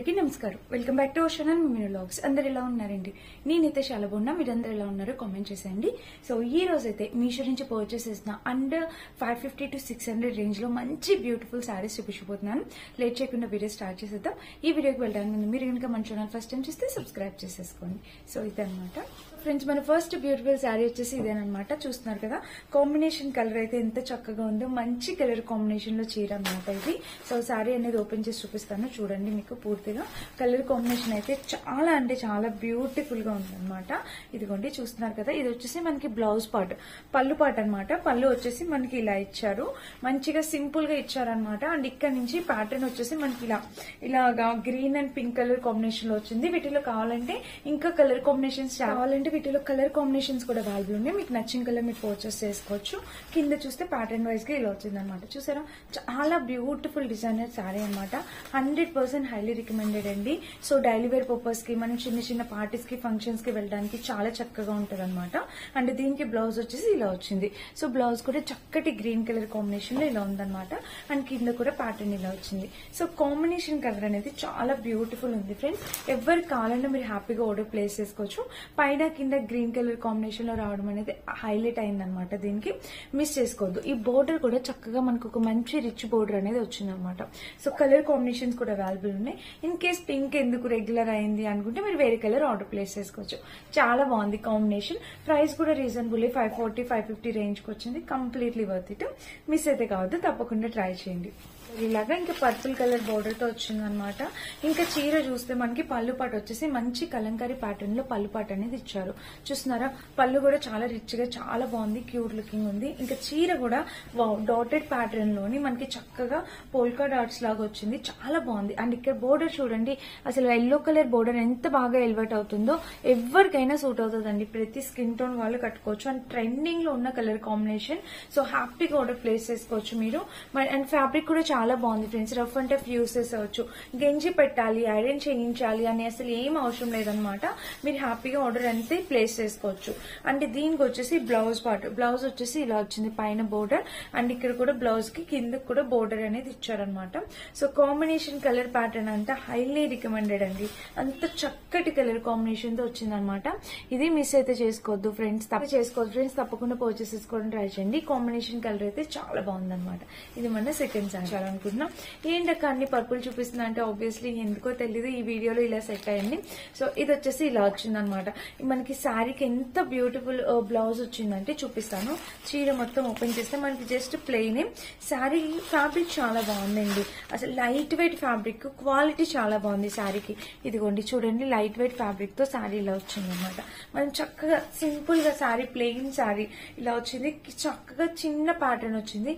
అందరికీ నమస్కారం. Welcome back to our channel mini vlogs. అందరు ఎలా ఉన్నారండి? నేనైతే చాలా బాగున్నా. మీరందరూ ఎలా ఉన్నారో కామెంట్ చేసేయండి. సో ఈ రోజు అయితే మీషో నుంచి పర్చేస్ చేసిన అండర్ 550 to 600 రేంజ్ లో మంచి బ్యూటిఫుల్ శారీస్ చూపించబోతున్నాను. లేట్ చేయకుండా వీడియో స్టార్ట్ చేసేద్దాం. ఈ వీడియోకి వెళ్ళడానికి ముందు మీరు కనుక మన ఛానల్ ఫస్ట్ టైం చూస్తే సబ్స్క్రైబ్ చేసేసుకోండి. సో ఇదన్నమాట ఫ్రెండ్స్, మన ఫస్ట్ బ్యూటిఫుల్ శారీ వచ్చేసి ఇదేనమాట. చూస్తున్నారు కదా, కాంబినేషన్ కలర్ అయితే ఎంత చక్కగా ఉందో. మంచి కలర్ కాంబినేషన్ లో చీర అనమాట ఇది. సో శారీ అనేది ఓపెన్ చేసి చూపిస్తాను చూడండి. మీకు పూర్తిగా కలర్ కాంబినేషన్ అయితే చాలా అంటే చాలా బ్యూటిఫుల్ గా ఉందన్నమాట. ఇదిగోండి చూస్తున్నారు కదా, ఇది వచ్చేసి మనకి బ్లౌజ్ పార్ట్, పళ్ళు పార్ట్ అనమాట. పళ్ళు వచ్చేసి మనకి ఇలా ఇచ్చారు, మంచిగా సింపుల్ గా ఇచ్చారనమాట. అండ్ ఇక్కడ నుంచి ప్యాటర్న్ వచ్చేసి మనకి ఇలాగా green and pink colour combination లో వచ్చింది. వీటిలో కావాలంటే ఇంకా కలర్ కాంబినేషన్స్ కావాలంటే వీటిలో కలర్ కాంబినేషన్స్ కూడా అవైలబుల్ ఉన్నాయి. మీకు నచ్చిన కలర్ మీరు పర్చేస్ చేసుకోవచ్చు. కింద చూస్తే ప్యాటర్న్ వైజ్ గా ఇలా వచ్చింది అనమాట. చూసారా, చాలా బ్యూటిఫుల్ డిజైనర్ శారీ అనమాట. 100% హైలీ రికమెండెడ్ అండి. సో డైలీ వేర్ పర్పస్ కి, మనం చిన్న చిన్న పార్టీస్ కి, ఫంక్షన్స్ కి వెళ్ళడానికి చాలా చక్కగా ఉంటది అనమాట. అండ్ దీనికి బ్లౌజ్ వచ్చేసి ఇలా వచ్చింది. సో బ్లౌజ్ కూడా చక్కటి గ్రీన్ కలర్ కాంబినేషన్ లో ఇలా ఉందన్నమాట. అండ్ కింద కూడా ప్యాటర్న్ ఇలా వచ్చింది. సో కాంబినేషన్ కలర్ అనేది చాలా బ్యూటిఫుల్ ఉంది ఫ్రెండ్స్. ఎవరు కావాలన్నా మీరు హ్యాపీగా ఆర్డర్ ప్లేస్ చేసుకోవచ్చు. పైన కింద గ్రీన్ కలర్ కాంబినేషన్ లో రావడం అనేది హైలైట్ అయింది అనమాట. దీనికి మిస్ చేసుకోవద్దు. ఈ బోర్డర్ కూడా చక్కగా మనకు ఒక మంచి రిచ్ బోర్డర్ అనేది వచ్చింది అనమాట. సో కలర్ కాంబినేషన్స్ కూడా అవైలబుల్ ఉన్నాయి. ఇన్ కేస్ పింక్ ఎందుకు రెగ్యులర్ అయింది అనుకుంటే మీరు వేరే కలర్ ఆర్డర్ ప్లేస్ చేసుకోవచ్చు. చాలా బాగుంది కాంబినేషన్. ప్రైస్ కూడా రీజనబుల్, 540, 550 రేంజ్ కి వచ్చింది. Completely worth it. మిస్ అయితే కావద్దు, తప్పకుండా ట్రై చేయండి. ఇలాగా ఇంకా పర్పుల్ కలర్ బోర్డర్ తో వచ్చింది అనమాట. ఇంకా చీర చూస్తే మనకి పళ్ళు పాటు వచ్చేసి మంచి కలంకారీ ప్యాటర్న్ లో పళ్ళు పాటు అనేది ఇచ్చారు. చూస్తున్నారా, పళ్ళు కూడా చాలా రిచ్ గా చాలా బాగుంది, క్యూట్ లుకింగ్ ఉంది. ఇంకా చీర కూడా డాటెడ్ ప్యాటర్న్ లోని మనకి చక్కగా పోల్కా డాట్స్ లాగా వచ్చింది, చాలా బాగుంది. అండ్ ఇక్కడ బోర్డర్ చూడండి, అసలు ఎల్లో కలర్ బోర్డర్ ఎంత బాగా ఎలివేట్ అవుతుందో. ఎవరికైనా సూట్ అవుతుందండి, ప్రతి స్కిన్ టోన్ వాళ్ళు కట్టుకోవచ్చు. అండ్ ట్రెండింగ్ లో ఉన్న కలర్ కాంబినేషన్. సో హ్యాపీగా ఆర్డర్ ప్లేస్ చేసుకోవచ్చు మీరు. అండ్ ఫ్యాబ్రిక్ కూడా చాలా బాగుంది friends. Rough and tough use చేసేవచ్చు. గెంజి పెట్టాలి, ఐరన్ చేయించాలి అని అసలు ఏం అవసరం లేదనమాట. మీరు హ్యాపీగా ఆర్డర్ అంతే ప్లేస్ చేసుకోవచ్చు. అంటే దీనికి వచ్చేసి బ్లౌజ్ పార్ట్, బ్లౌజ్ వచ్చేసి ఇలా వచ్చింది, పైన బోర్డర్. అండ్ ఇక్కడ కూడా బ్లౌజ్ కి కింద కూడా బోర్డర్ అనేది ఇచ్చారనమాట. సో కాంబినేషన్ కలర్ ప్యాటర్న్ అంతా హైలీ రికమెండెడ్ అండి. అంత చక్కటి కలర్ కాంబినేషన్ తో వచ్చిందనమాట. ఇది మిస్ అయితే చేసుకోవద్దు ఫ్రెండ్స్, తప్పకుండా పర్చేస్ చేసుకోవడం ట్రై చేయండి. కాంబినేషన్ కలర్ అయితే చాలా బాగుందన్నమాట. ఇది మన సెకండ్ సారీ అనుకుంటున్నా. ఏంటక్క అన్ని పర్పుల్ చూపిస్తున్నా అంటే ఆబ్వియస్లీ ఎందుకో తెలీదు, ఈ వీడియోలో ఇలా సెట్ అయ్యింది. సో ఇది వచ్చేసి ఇలా వచ్చింది అనమాట. మనకి శారీకి ఎంత బ్యూటిఫుల్ బ్లౌజ్ వచ్చిందంటే చూపిస్తాను. చీర మొత్తం ఓపెన్ చేస్తే మనకి జస్ట్ ప్లెయిన్. శారీ ఫ్యాబ్రిక్ చాలా బాగుందండి. అసలు లైట్ వెయిట్ ఫ్యాబ్రిక్, క్వాలిటీ చాలా బాగుంది శారీకి. ఇదిగోండి చూడండి, లైట్ వెయిట్ ఫ్యాబ్రిక్ తో శారీ ఇలా వచ్చింది అనమాట. మనం చక్కగా సింపుల్ గా శారీ, ప్లెయిన్ శారీ ఇలా వచ్చింది. చక్కగా చిన్న ప్యాటర్న్ వచ్చింది.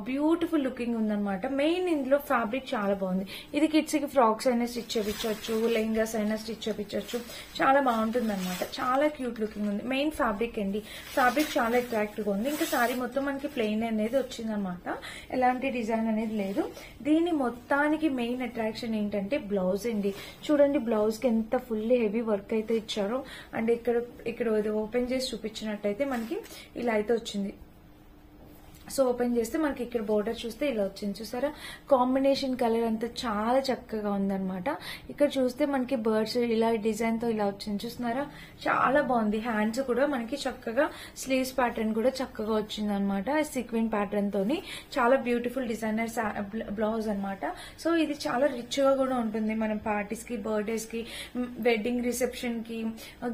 బ్యూటిఫుల్ లుకింగ్ ఉందన్నమాట. మెయిన్ ఇందులో ఫ్యాబ్రిక్ చాలా బాగుంది. ఇది కిడ్స్ కి ఫ్రాక్స్ అయినా స్టిచ్ చేయించవచ్చు, లెహంగాస్ అయినా స్టిచ్ చేయించవచ్చు. చాలా బాగుంటుంది అనమాట. చాలా క్యూట్ లుకింగ్ ఉంది. మెయిన్ ఫ్యాబ్రిక్ అండి, ఫ్యాబ్రిక్ చాలా అట్రాక్టివ్ గా ఉంది. ఇంకా శారీ మొత్తం మనకి ప్లెయిన్ అనేది వచ్చింది అనమాట. ఎలాంటి డిజైన్ అనేది లేదు. దీని మొత్తానికి మెయిన్ అట్రాక్షన్ ఏంటంటే బ్లౌజ్ అండి. చూడండి బ్లౌజ్ కి ఎంత ఫుల్లీ హెవీ వర్క్ అయితే ఇచ్చారో. అండ్ ఇక్కడ ఓపెన్ చేసి చూపించినట్టయితే మనకి ఇలా అయితే వచ్చింది. సో ఓపెన్ చేస్తే మనకి ఇక్కడ బోర్డర్ చూస్తే ఇలా వచ్చింది. చూసారా, కాంబినేషన్ కలర్ అంతా చాలా చక్కగా ఉందన్నమాట. ఇక్కడ చూస్తే మనకి బర్డ్స్ ఇలా డిజైన్ తో ఇలా వచ్చింది. చూస్తున్నారా, చాలా బాగుంది. హ్యాండ్స్ కూడా మనకి చక్కగా స్లీవ్స్ ప్యాటర్న్ కూడా చక్కగా వచ్చింది అనమాట. సీక్వెన్ ప్యాటర్న్ తోని చాలా బ్యూటిఫుల్ డిజైనర్ బ్లౌజ్ అనమాట. సో ఇది చాలా రిచ్ గా కూడా ఉంటుంది. మనం పార్టీస్ కి, బర్త్డేస్ కి, వెడ్డింగ్ రిసెప్షన్ కి,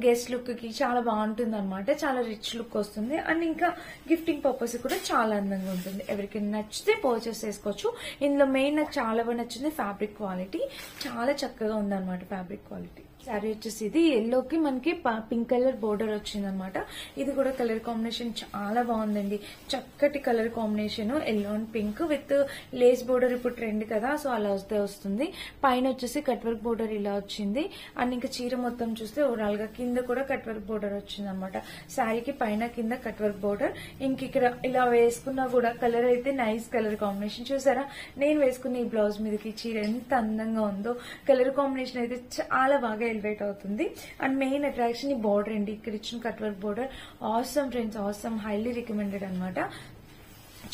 గెస్ట్ లుక్ కి చాలా బాగుంటుంది అనమాట. చాలా రిచ్ లుక్ వస్తుంది. అండ్ ఇంకా గిఫ్టింగ్ పర్పస్ కూడా చాలా అందంగా ఉంటుంది. ఎవరికి నచ్చితే పర్చేస్ చేసుకోవచ్చు. ఇందులో మెయిన్ నాకు చాలా బాగా నచ్చింది ఫ్యాబ్రిక్ క్వాలిటీ. చాలా చక్కగా ఉందన్నమాట ఫ్యాబ్రిక్ క్వాలిటీ. శారీ వచ్చేసి ఇది ఎల్లోకి మనకి పింక్ కలర్ బోర్డర్ వచ్చింది అనమాట. ఇది కూడా కలర్ కాంబినేషన్ చాలా బాగుందండి. చక్కటి colour combination, yellow and pink with lace border ఇప్పుడు ట్రెండ్ కదా, సో అలా వస్తుంది. పైన వచ్చేసి కట్ వర్క్ బోర్డర్ ఇలా వచ్చింది. అండ్ ఇంకా చీర మొత్తం చూస్తే ఓవరాల్ గా కింద కూడా కట్ వర్క్ బోర్డర్ వచ్చింది అనమాట. శారీకి పైన కింద కట్ వర్క్ బోర్డర్. ఇంక ఇక్కడ ఇలా వేసుకున్నా కూడా కలర్ అయితే నైస్ కలర్ కాంబినేషన్. చూసారా, నేను వేసుకున్న ఈ బ్లౌజ్ మీదకి చీర ఎంత అందంగా ఉందో. కలర్ కాంబినేషన్ అయితే చాలా బాగా ఎలివేట్ అవుతుంది. అండ్ మెయిన్ అట్రాక్షన్ ఈ బోర్డర్ అండి. ఇక్కడ ఇచ్చిన cut work border awesome friends, awesome, highly recommended అనమాట.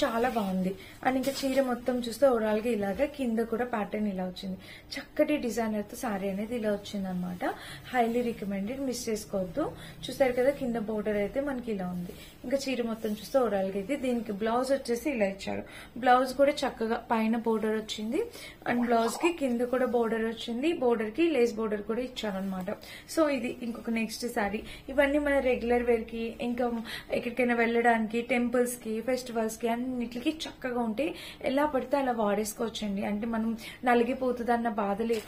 చాలా బాగుంది. అండ్ ఇంకా చీర మొత్తం చూస్తే ఓవరాల్ గా ఇలాగా కింద కూడా ప్యాటర్న్ ఇలా వచ్చింది. చక్కటి డిజైనర్ తో సారీ అనేది ఇలా వచ్చింది అనమాట. హైలీ రికమెండెడ్, మిస్ చేసుకోవద్దు. చూసారు కదా కింద బోర్డర్ అయితే మనకి ఇలా ఉంది. ఇంకా చీర మొత్తం చూస్తే ఓవరాల్ గా ఇది. దీనికి బ్లౌజ్ వచ్చేసి ఇలా ఇచ్చారు. బ్లౌజ్ కూడా చక్కగా పైన బోర్డర్ వచ్చింది అండ్ బ్లౌజ్ కి కింద కూడా బోర్డర్ వచ్చింది. బోర్డర్ కి లేస్ బోర్డర్ కూడా ఇచ్చారనమాట. సో ఇది ఇంకొక నెక్స్ట్ సారీ. ఇవన్నీ మన రెగ్యులర్ వేర్ కి, ఇంకా ఎక్కడికైనా వెళ్ళడానికి, టెంపుల్స్ కి, ఫెస్టివల్స్ కి అన్నిటికి చక్కగా ఉంటే ఎలా పడితే అలా వాడేసుకోవచ్చండి. అంటే మనం నలిగిపోతుంది అన్న బాధ లేదు.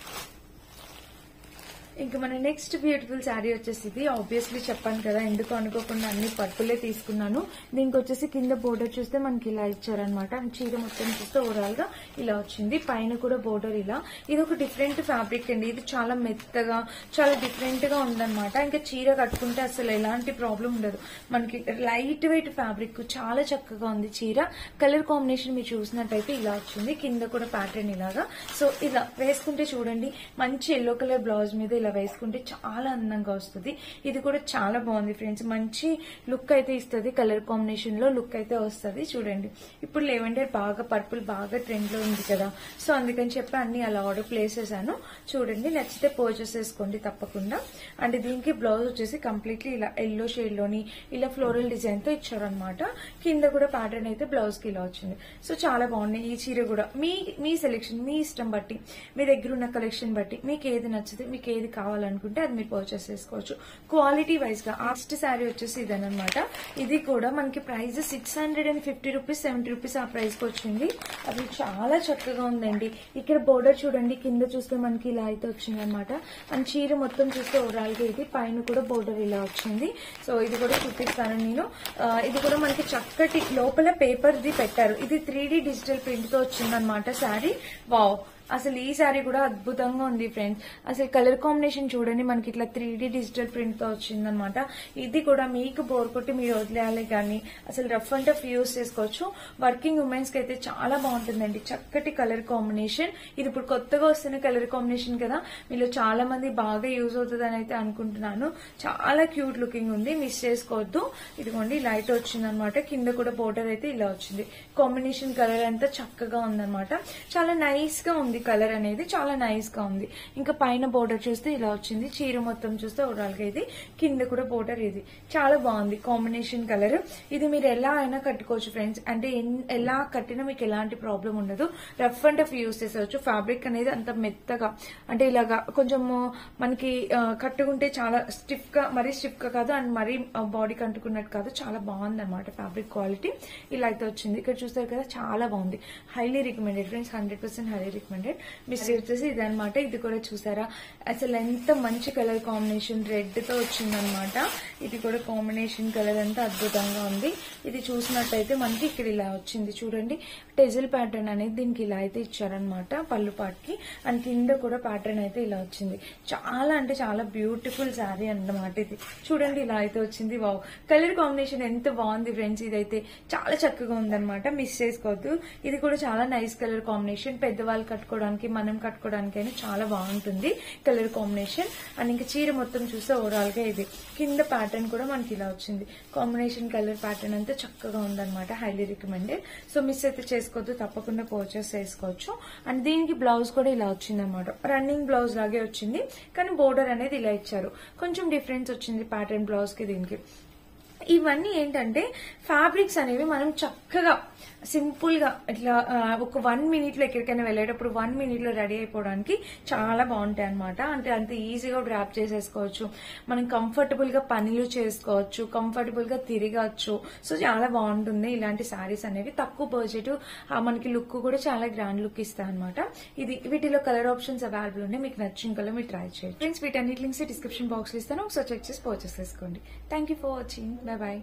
ఇంకా మన నెక్స్ట్ బ్యూటిఫుల్ శారీ వచ్చేసి ఇది. ఆబ్వియస్లీ చెప్పాను కదా, ఎందుకు అనుకోకుండా అన్ని పట్టులే తీసుకున్నాను. దీనికి వచ్చేసి కింద బోర్డర్ చూస్తే మనకి ఇలా ఇచ్చారనమాట. చీర మొత్తం చూస్తే ఓవరాల్ గా ఇలా వచ్చింది. పైన కూడా బోర్డర్ ఇలా. ఇది ఒక డిఫరెంట్ ఫ్యాబ్రిక్ అండి. ఇది చాలా మెత్తగా, చాలా డిఫరెంట్ గా ఉందన్నమాట. ఇంకా చీర కట్టుకుంటే అసలు ఎలాంటి ప్రాబ్లం ఉండదు. మనకి లైట్ వెయిట్ ఫ్యాబ్రిక్, చాలా చక్కగా ఉంది చీర. కలర్ కాంబినేషన్ మీరు చూసినట్టయితే ఇలా వచ్చింది. కింద కూడా ప్యాటర్న్ ఇలాగా. సో ఇలా వేసుకుంటే చూడండి, మంచి ఎల్లో కలర్ బ్లౌజ్ మీద ఇలా వేసుకుంటే చాలా అందంగా వస్తుంది. ఇది కూడా చాలా బాగుంది ఫ్రెండ్స్. మంచి లుక్ అయితే ఇస్తుంది. కలర్ కాంబినేషన్ లో లుక్ అయితే వస్తుంది. చూడండి, ఇప్పుడు లెవెండర్ బాగా, పర్పుల్ బాగా ట్రెండ్ లో ఉంది కదా, సో అందుకని చెప్పి అన్ని అలా ఆర్డర్ ప్లేస్ చేశాను. చూడండి, నచ్చితే పర్చేస్ చేసుకోండి తప్పకుండా. అండ్ దీనికి బ్లౌజ్ వచ్చేసి కంప్లీట్లీ ఇలా ఎల్లో షేడ్ లోని ఇలా ఫ్లోరల్ డిజైన్ తో ఇచ్చారనమాట. కింద కూడా ప్యాటర్న్ అయితే బ్లౌజ్ కి ఇలా వచ్చింది. సో చాలా బాగున్నాయి. ఈ చీర కూడా మీ సెలెక్షన్, మీ ఇష్టం బట్టి, మీ దగ్గర ఉన్న కలెక్షన్ బట్టి మీకు ఏది నచ్చితే, మీకు ఏది కావాలనుకుంటే అది మీరు పర్చేస్ చేసుకోవచ్చు. క్వాలిటీ వైజ్ గా నెక్స్ట్ శారీ వచ్చేసి ఇదనమాట. ఇది కూడా మనకి ప్రైస్ 650 రూపీస్, 70 రూపీస్ ఆ ప్రైస్ కి వచ్చింది. అది చాలా చక్కగా ఉందండి. ఇక్కడ బోర్డర్ చూడండి, కింద చూస్తే మనకి ఇలా అయితే వచ్చింది అనమాట. అండ్ చీర మొత్తం చూస్తే ఓవరాల్ గా ఇది. పైన కూడా బోర్డర్ ఇలా వచ్చింది. సో ఇది కూడా చూపిస్తాను నేను. ఇది కూడా మనకి చక్కటి లోపల పేపర్ ది పెట్టారు. ఇది 3D డిజిటల్ ప్రింట్ తో వచ్చిందనమాట శారీ. వావ్, అసలు ఈ శారీ కూడా అద్భుతంగా ఉంది ఫ్రెండ్స్. అసలు కలర్ కాంబినేషన్ చూడండి, మనకి ఇట్లా 3D డిజిటల్ ప్రింట్ తో వచ్చిందనమాట. ఇది కూడా మీకు బోర్ కొట్టి మీరు వదిలేయాలి కానీ అసలు రఫ్ అండ్ టఫ్ యూజ్ చేసుకోవచ్చు. వర్కింగ్ ఉమెన్స్ కి అయితే చాలా బాగుంటుందండి. చక్కటి కలర్ కాంబినేషన్. ఇది ఇప్పుడు కొత్తగా వస్తున్న కలర్ కాంబినేషన్ కదా, మీలో చాలా మంది బాగా యూజ్ అవుతుంది అని అయితే అనుకుంటున్నాను. చాలా క్యూట్ లుకింగ్ ఉంది, మిస్ చేసుకోవద్దు. ఇదిగోండి ఇలా అయితే వచ్చిందనమాట. కింద కూడా బోర్డర్ అయితే ఇలా వచ్చింది. కాంబినేషన్ కలర్ అంతా చక్కగా ఉందన్నమాట. చాలా నైస్ గా ఉంది కలర్ అనేది, చాలా నైస్ గా ఉంది. ఇంకా పైన బోర్డర్ చూస్తే ఇలా వచ్చింది. చీర మొత్తం చూస్తే ఓవరాల్ గా ఇది. కింద కూడా బోర్డర్ ఇది. చాలా బాగుంది కాంబినేషన్ కలర్. ఇది మీరు ఎలా అయినా కట్టుకోవచ్చు ఫ్రెండ్స్. అంటే ఎలా కట్టినా మీకు ఎలాంటి ప్రాబ్లం ఉండదు. రఫ్ అండ్ టఫ్ యూజ్ చేసేవచ్చు. ఫ్యాబ్రిక్ అనేది అంత మెత్తగా, అంటే ఇలాగా కొంచెం మనకి కట్టుకుంటే చాలా స్టిఫ్ గా, మరీ స్టిఫ్ గా కాదు అండ్ మరీ బాడీ కంటుకున్నట్టు కాదు. చాలా బాగుంది అనమాట ఫ్యాబ్రిక్ క్వాలిటీ. ఇలా అయితే వచ్చింది. ఇక్కడ చూస్తారు కదా, చాలా బాగుంది. Highly recommended friends, 100% highly recommended. Miss వచ్చేసి ఇదనమాట. ఇది కూడా చూసారా, అసలు ఎంత మంచి కలర్ కాంబినేషన్, రెడ్ తో వచ్చిందనమాట. ఇది కూడా కాంబినేషన్ కలర్ అంతా అద్భుతంగా ఉంది. ఇది చూసినట్టయితే మనకి ఇక్కడ ఇలా వచ్చింది చూడండి. టెజిల్ ప్యాటర్న్ అనేది దీనికి ఇలా అయితే ఇచ్చారనమాట పళ్ళు పాటికి. అండ్ కింద కూడా ప్యాటర్న్ అయితే ఇలా వచ్చింది. చాలా అంటే చాలా బ్యూటిఫుల్ శారీ అన్నమాట ఇది. చూడండి ఇలా అయితే వచ్చింది. వావ్, కలర్ కాంబినేషన్ ఎంత బాగుంది ఫ్రెండ్స్. ఇదైతే చాలా చక్కగా ఉందన్నమాట, మిస్ చేసుకోవద్దు. ఇది కూడా చాలా నైస్ కలర్ కాంబినేషన్. పెద్దవాళ్ళు కట్టుకోవడానికి, మనం కట్టుకోవడానికి అయినా చాలా బాగుంటుంది కలర్ కాంబినేషన్. అండ్ ఇంకా చీర మొత్తం చూస్తే ఓవరాల్ గా ఇది. కింద ప్యాటర్న్ కూడా మనకి ఇలా వచ్చింది. కాంబినేషన్ కలర్ ప్యాటర్న్ అంతా చక్కగా ఉందన్నమాట. Highly recommended. సో మిస్ అయితే చేసుకోవద్దు, తప్పకుండా పర్చేస్ చేసుకోవచ్చు. అండ్ దీనికి బ్లౌజ్ కూడా ఇలా వచ్చింది అనమాట. రన్నింగ్ బ్లౌజ్ లాగే వచ్చింది, కానీ బోర్డర్ అనేది ఇలా ఇచ్చారు. కొంచెం డిఫరెన్స్ వచ్చింది ప్యాటర్న్ బ్లౌజ్ కి దీనికి. ఇవన్నీ ఏంటంటే ఫ్యాబ్రిక్స్ అనేవి మనం చక్కగా సింపుల్ గా ఇట్లా ఒక 1 minute లో ఎక్కడికైనా వెళ్ళేటప్పుడు 1 minute లో రెడీ అయిపోవడానికి చాలా బాగుంటాయి అనమాట. అంటే అంత ఈజీగా డ్రాప్ చేసేసుకోవచ్చు, మనం కంఫర్టబుల్ గా పనులు చేసుకోవచ్చు, కంఫర్టబుల్ గా తిరగచ్చు. సో చాలా బాగుంటుంది ఇలాంటి శారీస్ అనేవి. తక్కువ బడ్జెట్, మనకి లుక్ కూడా చాలా గ్రాండ్ లుక్ ఇస్తాయి అనమాట. ఇది వీటిలో కలర్ ఆప్షన్స్ అవైలబుల్ ఉన్నాయి. మీకు నచ్చిన కలర్ మీరు ట్రై చేయండి ఫ్రెండ్స్. వీటన్నిటి లింక్స్ డిస్క్రిప్షన్ బాక్స్ లో ఇస్తాను, ఒకసారి చెక్ చేసి పర్చేస్ చేసుకోండి. Thank you for watching. By by.